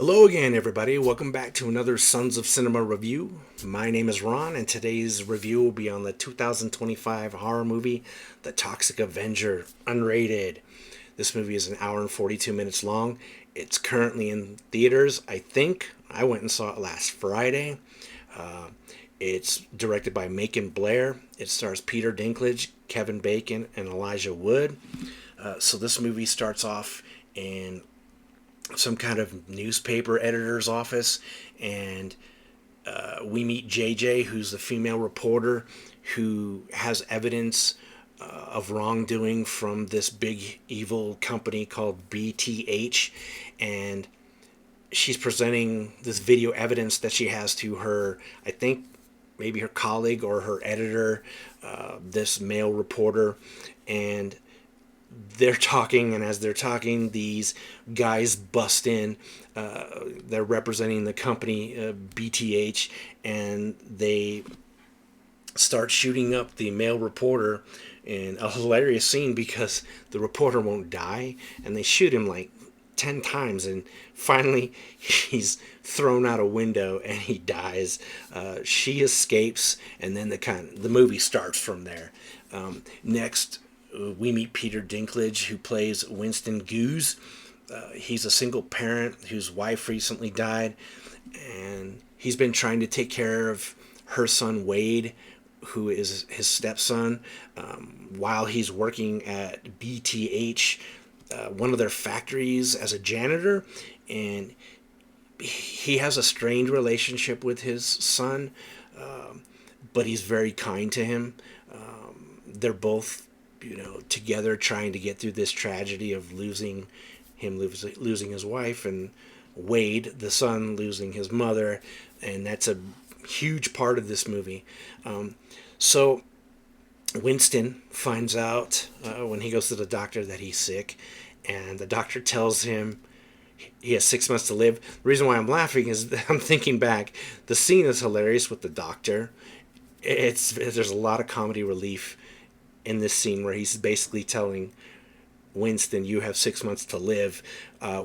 Hello again, everybody. Welcome back to another Sons of Cinema review. My name is Ron, and today's review will be on the 2025 horror movie, The Toxic Avenger, Unrated. This movie is an hour and 42 minutes long. It's currently in theaters, I think. I went and saw it last Friday. It's directed by Macon Blair. It stars Peter Dinklage, Kevin Bacon, and Elijah Wood. So this movie starts off in some kind of newspaper editor's office, and we meet JJ, who's the female reporter who has evidence of wrongdoing from this big evil company called BTH, and she's presenting this video evidence that she has to her, I think maybe her colleague or her editor, this male reporter, and they're talking, and as they're talking, these guys bust in. They're representing the company BTH, and they start shooting up the male reporter in a hilarious scene because the reporter won't die, and they shoot him like 10 times, and finally he's thrown out a window and he dies. She escapes, and then the movie starts from there. Next, we meet Peter Dinklage, who plays Winston Goose. He's a single parent whose wife recently died, and he's been trying to take care of her son Wade, who is his stepson, while he's working at BTH, one of their factories, as a janitor. And he has a strained relationship with his son, but he's very kind to him. They're both, together trying to get through this tragedy of losing his wife, and Wade, the son, losing his mother, and that's a huge part of this movie. So Winston finds out when he goes to the doctor that he's sick, and the doctor tells him he has 6 months to live. The reason why I'm laughing is that I'm thinking back. The scene is hilarious with the doctor. There's a lot of comedy relief in this scene where he's basically telling Winston, you have 6 months to live.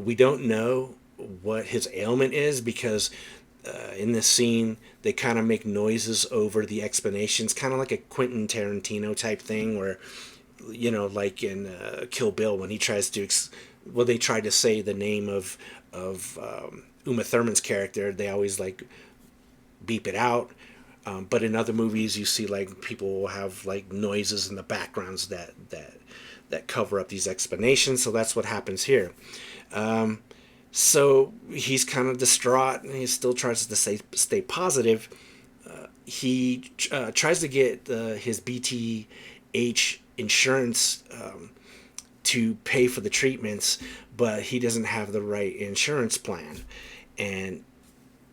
We don't know what his ailment is because in this scene they kind of make noises over the explanations, kind of like a Quentin Tarantino type thing, where like in Kill Bill, when he tries to they try to say the name of Uma Thurman's character, they always like beep it out. But in other movies, you see like people will have like noises in the backgrounds that cover up these explanations. So that's what happens here. So he's kind of distraught, and he still tries to stay positive. He tries to get his BTH insurance to pay for the treatments, but he doesn't have the right insurance plan. And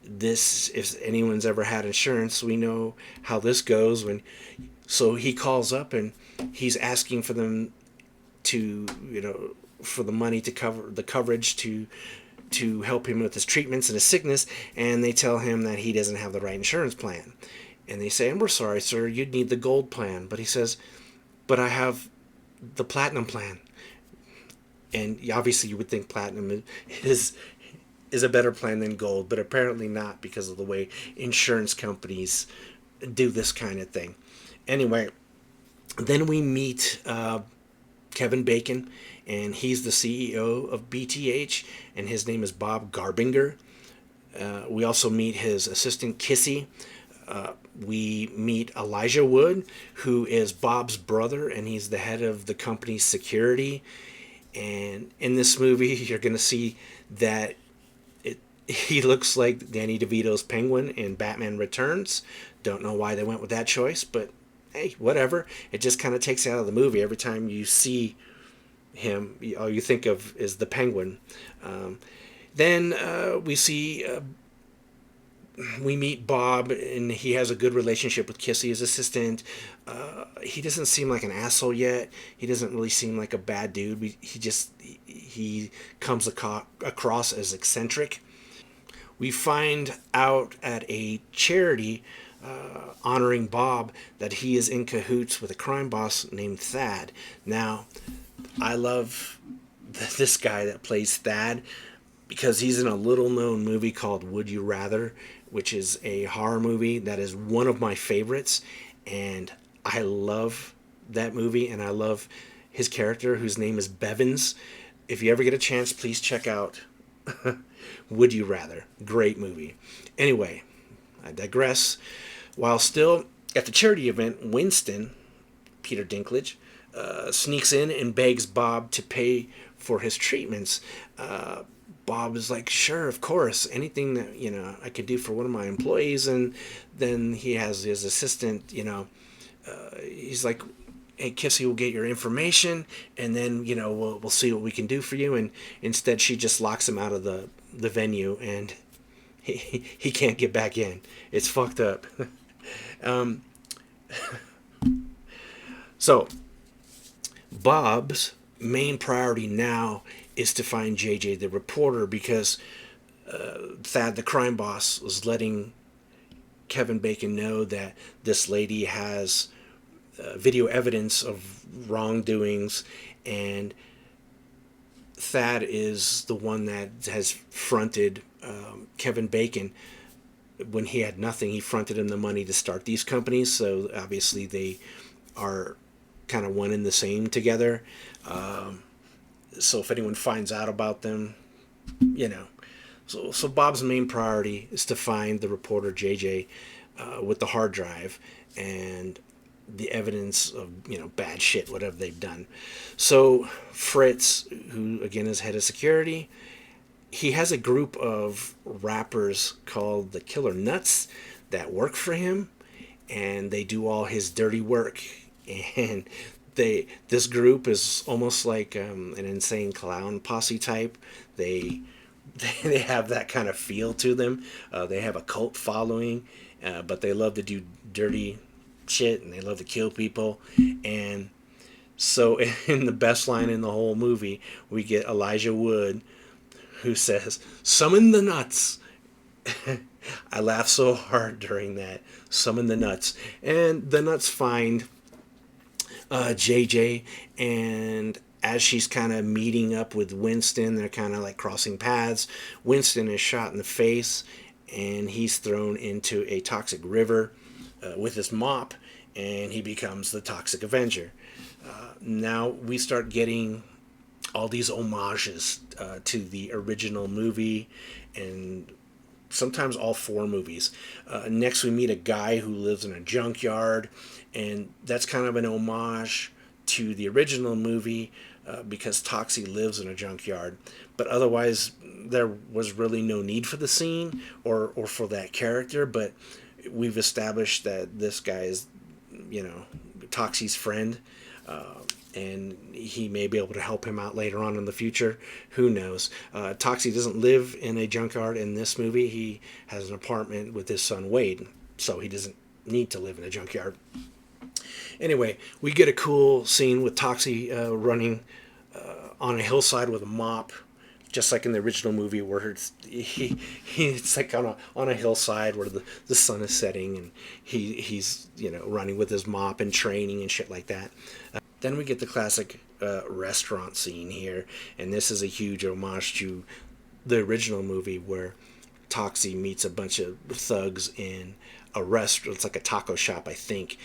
this, if anyone's ever had insurance, we know how this goes. So he calls up and he's asking for them to, for the money to cover the coverage to help him with his treatments and his sickness, and they tell him that he doesn't have the right insurance plan. And they say, we're sorry, sir, you'd need the gold plan. But he says, but I have the platinum plan. And obviously you would think platinum is a better plan than gold, but apparently not, because of the way insurance companies do this kind of thing. Anyway, then we meet Kevin Bacon, and he's the CEO of BTH, and his name is Bob Garbinger. We also meet his assistant Kissy. We meet Elijah Wood, who is Bob's brother, and he's the head of the company's security. And in this movie, you're going to see that he looks like Danny DeVito's Penguin in Batman Returns. Don't know why they went with that choice, but hey, whatever. It just kind of takes it out of the movie. Every time you see him, all you think of is the Penguin. Then we meet Bob, and he has a good relationship with Kissy, his assistant. He doesn't seem like an asshole yet. He doesn't really seem like a bad dude. He comes across as eccentric. We find out at a charity honoring Bob that he is in cahoots with a crime boss named Thad. Now, I love this guy that plays Thad. because he's in a little known movie called Would You Rather, which is a horror movie that is one of my favorites. And I love that movie, and I love his character, whose name is Bevins. If you ever get a chance, please check out Would You Rather. Great movie. Anyway, I digress. While still at the charity event, Winston, Peter Dinklage, sneaks in and begs Bob to pay for his treatments. Bob is like, sure, of course, anything that I could do for one of my employees. And then he has his assistant, he's like, hey, Kissy will get your information, and then we'll see what we can do for you. And instead, she just locks him out of the venue, and he can't get back in. It's fucked up. So Bob's main priority now is to find JJ the reporter, because Thad the crime boss was letting Kevin Bacon know that this lady has video evidence of wrongdoings, and Thad is the one that has fronted Kevin Bacon when he had nothing. He fronted him the money to start these companies, so obviously they are kind of one and the same together. So if anyone finds out about them, So Bob's main priority is to find the reporter JJ with the hard drive and the evidence of bad shit, whatever they've done. So Fritz, who again is head of security, he has a group of rappers called the Killer Nutz that work for him, and they do all his dirty work. And this group is almost like an insane clown posse type. They have that kind of feel to them. They have a cult following, but they love to do dirty shit, and they love to kill people. And so in the best line in the whole movie, we get Elijah Wood, who says, "Summon the nuts." I laughed so hard during that. Summon the nuts. And the nuts find JJ, and as she's kind of meeting up with Winston, they're kind of like crossing paths. Winston is shot in the face, and he's thrown into a toxic river with his mop, and he becomes the Toxic Avenger. Now we start getting all these homages to the original movie, and sometimes all four movies. Next we meet a guy who lives in a junkyard, and that's kind of an homage to the original movie, because Toxie lives in a junkyard. But otherwise, there was really no need for the scene or for that character. But we've established that this guy is, Toxie's friend, and he may be able to help him out later on in the future. Who knows? Toxie doesn't live in a junkyard in this movie. He has an apartment with his son Wade, so he doesn't need to live in a junkyard. Anyway, we get a cool scene with Toxie running on a hillside with a mop, just like in the original movie, where it's like on a hillside where the sun is setting, and he's running with his mop and training and shit like that. Then we get the classic restaurant scene here, and this is a huge homage to the original movie, where Toxie meets a bunch of thugs in a restaurant. It's like a taco shop, I think.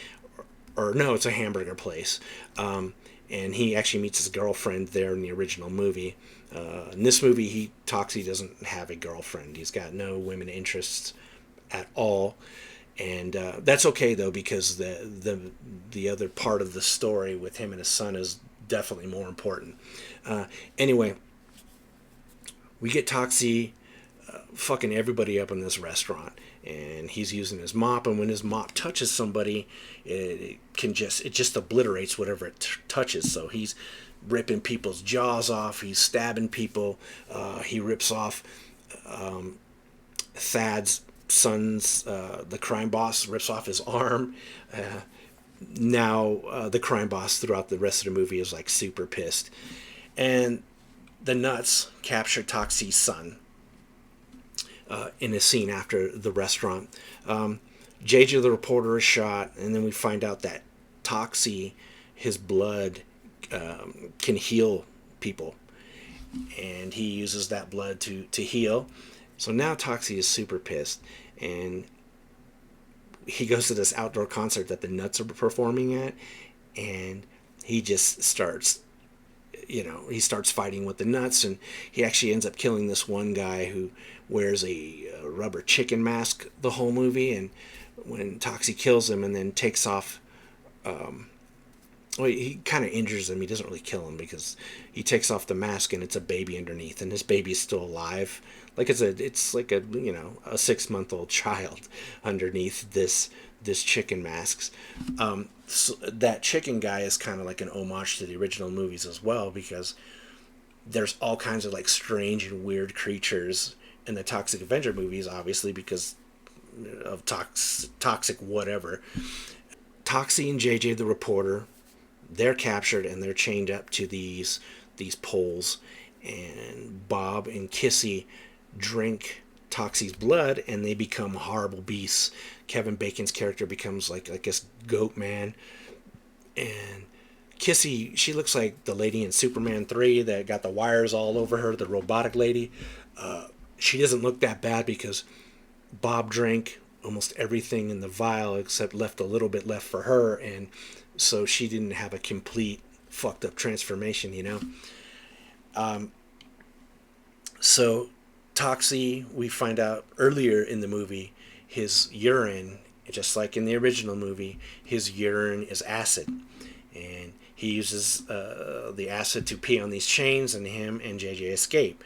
Or no, it's a hamburger place. And he actually meets his girlfriend there in the original movie. In this movie, Toxie doesn't have a girlfriend. He's got no women interests at all. And that's okay, though, because the other part of the story with him and his son is definitely more important. Anyway, we get Toxie fucking everybody up in this restaurant, and he's using his mop, and when his mop touches somebody, it just obliterates whatever it touches. So he's ripping people's jaws off, he's stabbing people, he rips off Thad's son's, the crime boss rips off his arm. Now the crime boss throughout the rest of the movie is like super pissed, and the Nutz capture Toxie's son in a scene after the restaurant. JJ the reporter is shot, and then we find out that Toxie, his blood can heal people, and he uses that blood to heal. So now Toxie is super pissed, and he goes to this outdoor concert that the Nutz are performing at, and he just starts, he starts fighting with the Nutz, and he actually ends up killing this one guy who wears a rubber chicken mask the whole movie. And when Toxie kills him and then takes off, well, he kind of injures him. He doesn't really kill him because he takes off the mask and it's a baby underneath, and this baby is still alive. Like it's like a a 6 month old child underneath this chicken masks. So that chicken guy is kind of like an homage to the original movies as well, because there's all kinds of like strange and weird creatures in the Toxic Avenger movies, obviously because of toxic whatever. Toxie and JJ the reporter, they're captured and they're chained up to these poles, and Bob and Kissy drink Toxie's blood and they become horrible beasts. Kevin Bacon's character becomes like, I guess, Goat Man, and Kissy, she looks like the lady in Superman 3 that got the wires all over her, the robotic lady. She doesn't look that bad because Bob drank almost everything in the vial except left a little bit left for her, and so she didn't have a complete fucked up transformation. So Toxie, we find out earlier in the movie, his urine, just like in the original movie, his urine is acid, and he uses the acid to pee on these chains, and him and JJ escape.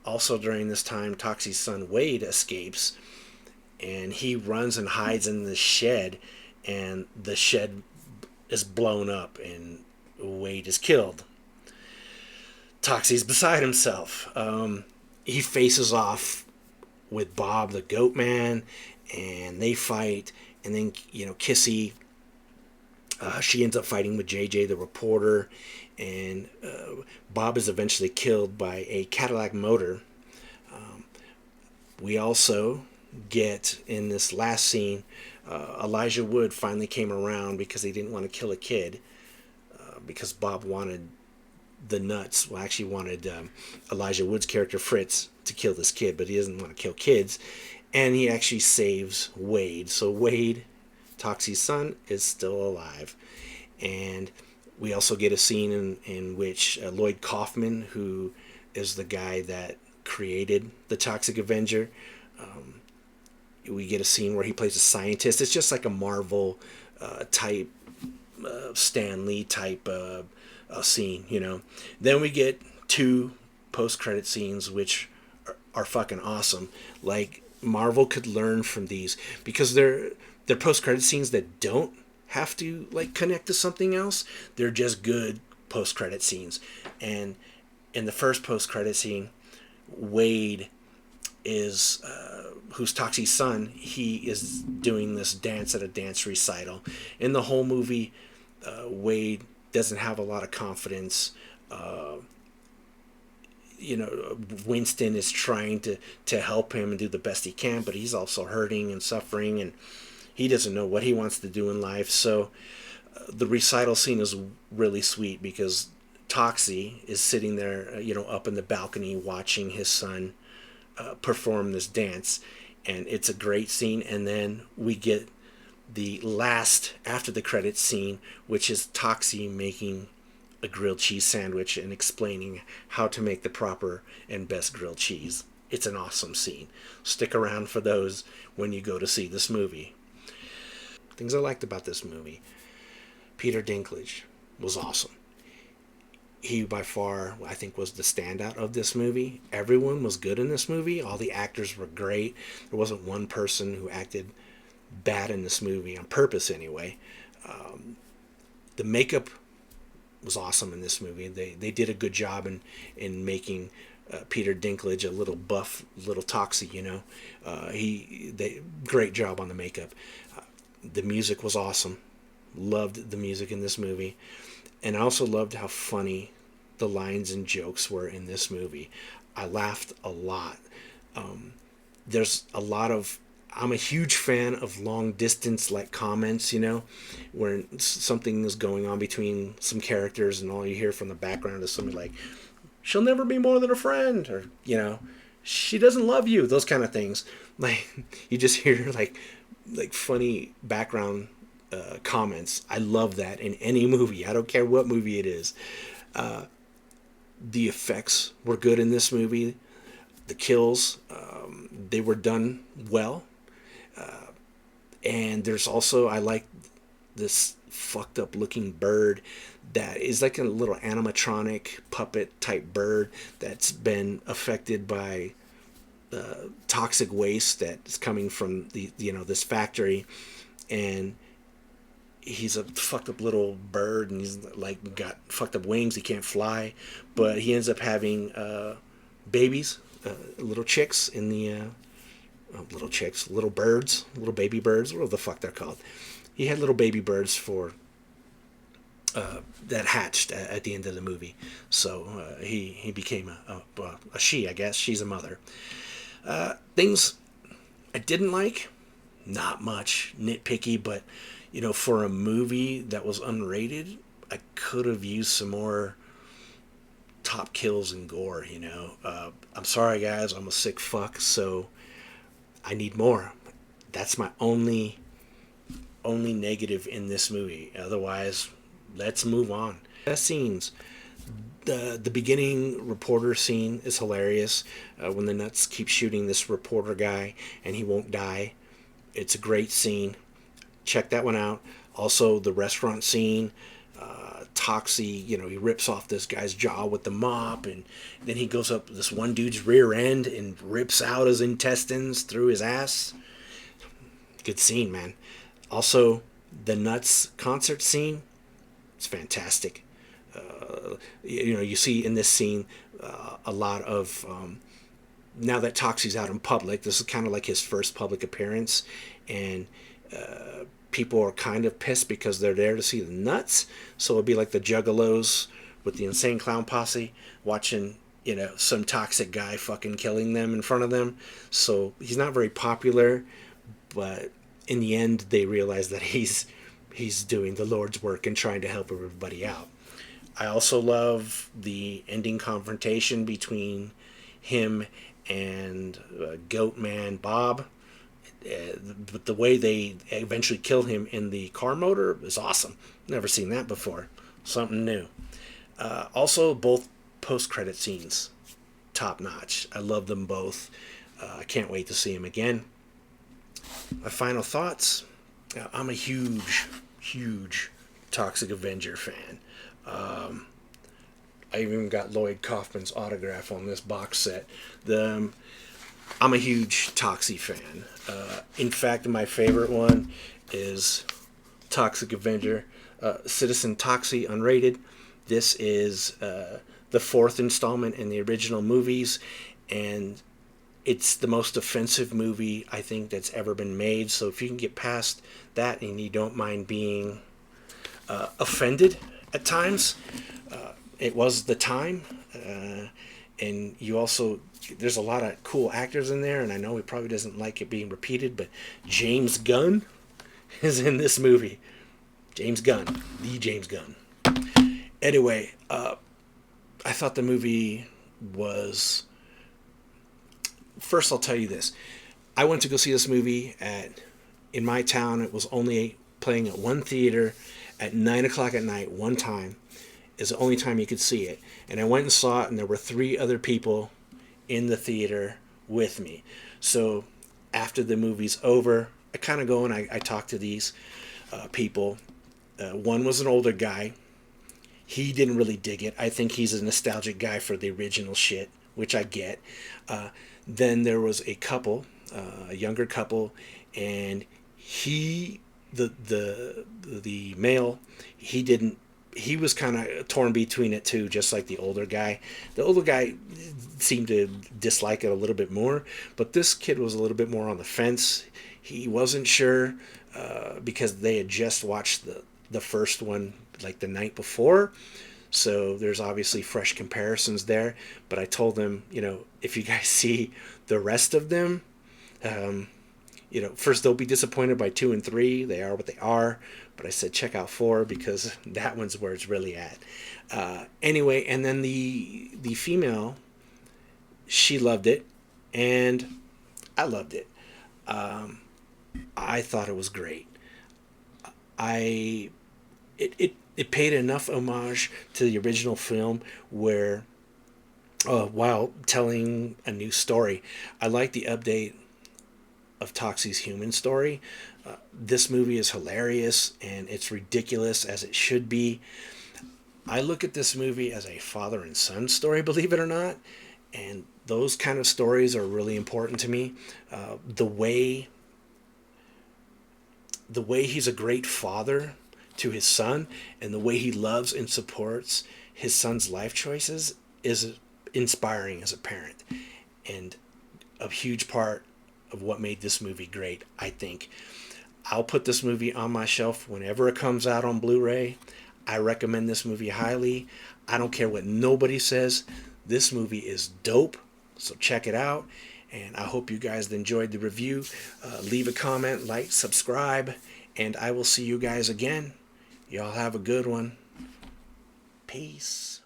Also during this time, Toxie's son Wade escapes, and he runs and hides in the shed, and the shed is blown up, and Wade is killed. Toxie's beside himself. He faces off with Bob the Goat Man, and they fight, and then Kissy, she ends up fighting with JJ the reporter, and Bob is eventually killed by a Cadillac motor. We also get in this last scene, Elijah Wood finally came around because he didn't want to kill a kid, because Bob wanted the Nutz, well, actually wanted Elijah Wood's character Fritz to kill this kid, but he doesn't want to kill kids, and he actually saves Wade. So Wade, Toxie's son, is still alive. And we also get a scene in which Lloyd Kaufman, who is the guy that created the Toxic Avenger, we get a scene where he plays a scientist. It's just like a Marvel type, Stan Lee type scene. Then we get 2 post-credit scenes which are fucking awesome. Like, Marvel could learn from these, because they're post-credit scenes that don't have to like connect to something else. They're just good post-credit scenes. And in the first post-credit scene, Wade is who's Toxie's son. He is doing this dance at a dance recital. In the whole movie, Wade doesn't have a lot of confidence. Winston is trying to help him and do the best he can, but he's also hurting and suffering, and he doesn't know what he wants to do in life. So the recital scene is really sweet because Toxie is sitting there, up in the balcony watching his son perform this dance, and it's a great scene. And then we get the last after the credits scene, which is Toxie making a grilled cheese sandwich and explaining how to make the proper and best grilled cheese. It's an awesome scene. Stick around for those when you go to see this movie. Things I liked about this movie: Peter Dinklage was awesome. He by far, I think, was the standout of this movie. Everyone was good in this movie. All the actors were great. There wasn't one person who acted bad in this movie, on purpose anyway. The makeup was awesome in this movie. They did a good job in making Peter Dinklage a little buff, little Toxie. Great job on the makeup. The music was awesome. Loved the music in this movie. And I also loved how funny the lines and jokes were in this movie. I laughed a lot. There's a lot of... I'm a huge fan of long distance like comments, where something is going on between some characters and all you hear from the background is somebody like, she'll never be more than a friend, or she doesn't love you. Those kind of things. Like you just hear like funny background comments. I love that in any movie. I don't care what movie it is. The effects were good in this movie. The kills, they were done well. And there's also, I like this fucked up looking bird that is like a little animatronic puppet type bird that's been affected by toxic waste that's coming from the this factory. And he's a fucked up little bird, and he's like got fucked up wings. He can't fly, but he ends up having babies, little chicks in the little chicks, little birds, little baby birds, whatever the fuck they're called. He had little baby birds that hatched at the end of the movie. So he became a she, I guess. She's a mother. Things I didn't like, not much, nitpicky, but for a movie that was unrated, I could have used some more top kills and gore. I'm sorry, guys, I'm a sick fuck, so I need more. That's my only negative in this movie. Otherwise, let's move on. Best scenes. The beginning reporter scene is hilarious. When the Nutz keep shooting this reporter guy and he won't die. It's a great scene. Check that one out. Also, the restaurant scene. Toxie, he rips off this guy's jaw with the mop, and then he goes up this one dude's rear end and rips out his intestines through his ass. Good scene, man. Also, the Nutz concert scene. It's fantastic. You see in this scene a lot of now that Toxie's out in public. This is kind of like his first public appearance, and people are kind of pissed because they're there to see the Nutz. So it'll be like the Juggalos with the Insane Clown Posse watching some toxic guy fucking killing them in front of them. So he's not very popular, but in the end they realize that he's doing the Lord's work and trying to help everybody out. I also love the ending confrontation between him and Goat Man Bob. But the way they eventually kill him in the car motor is awesome. Never seen that before. Something new. Also, both post-credit scenes, top notch. I love them both. I can't wait to see them again. My final thoughts. I'm a huge Toxic Avenger fan. I even got Lloyd Kaufman's autograph on this box set. I'm a huge Toxie fan. In fact, my favorite one is Toxic Avenger, Citizen Toxie Unrated. This is the fourth installment in the original movies, and it's the most offensive movie I think that's ever been made. So if you can get past that and you don't mind being offended at times, it was the time. And you also, there's a lot of cool actors in there, and I know he probably doesn't like it being repeated, but James Gunn is in this movie. James Gunn, the James Gunn. Anyway, I thought the movie was... First, I'll tell you this. I went to go see this movie in my town. It was only playing at one theater at 9 o'clock at night, one time. Is the only time you could see it. And I went and saw it, and there were 3 other people in the theater with me. So after the movie's over, I kind of go and I talk to these people. One was an older guy. He didn't really dig it. I think he's a nostalgic guy for the original shit, which I get. Then there was a couple, a younger couple, and the male, he was kind of torn between it too, just like the older guy. The older guy seemed to dislike it a little bit more, but this kid was a little bit more on the fence. He wasn't sure because they had just watched the first one like the night before. So there's obviously fresh comparisons there. But I told them, if you guys see the rest of them, First they'll be disappointed by 2 and 3. They are what they are. But I said check out 4 because that one's where it's really at. Anyway, and then the female, she loved it, and I loved it. I thought it was great. I it paid enough homage to the original film where while telling a new story. I like the update of Toxie's human story. This movie is hilarious and it's ridiculous as it should be. I look at this movie as a father and son story, believe it or not, and those kind of stories are really important to me. The way he's a great father to his son and the way he loves and supports his son's life choices is inspiring as a parent, and a huge part of what made this movie great, I think. I'll put this movie on my shelf whenever it comes out on Blu-ray. I recommend this movie highly. I don't care what nobody says. This movie is dope, so check it out. And I hope you guys enjoyed the review. Leave a comment, like, subscribe, and I will see you guys again. Y'all have a good one. Peace.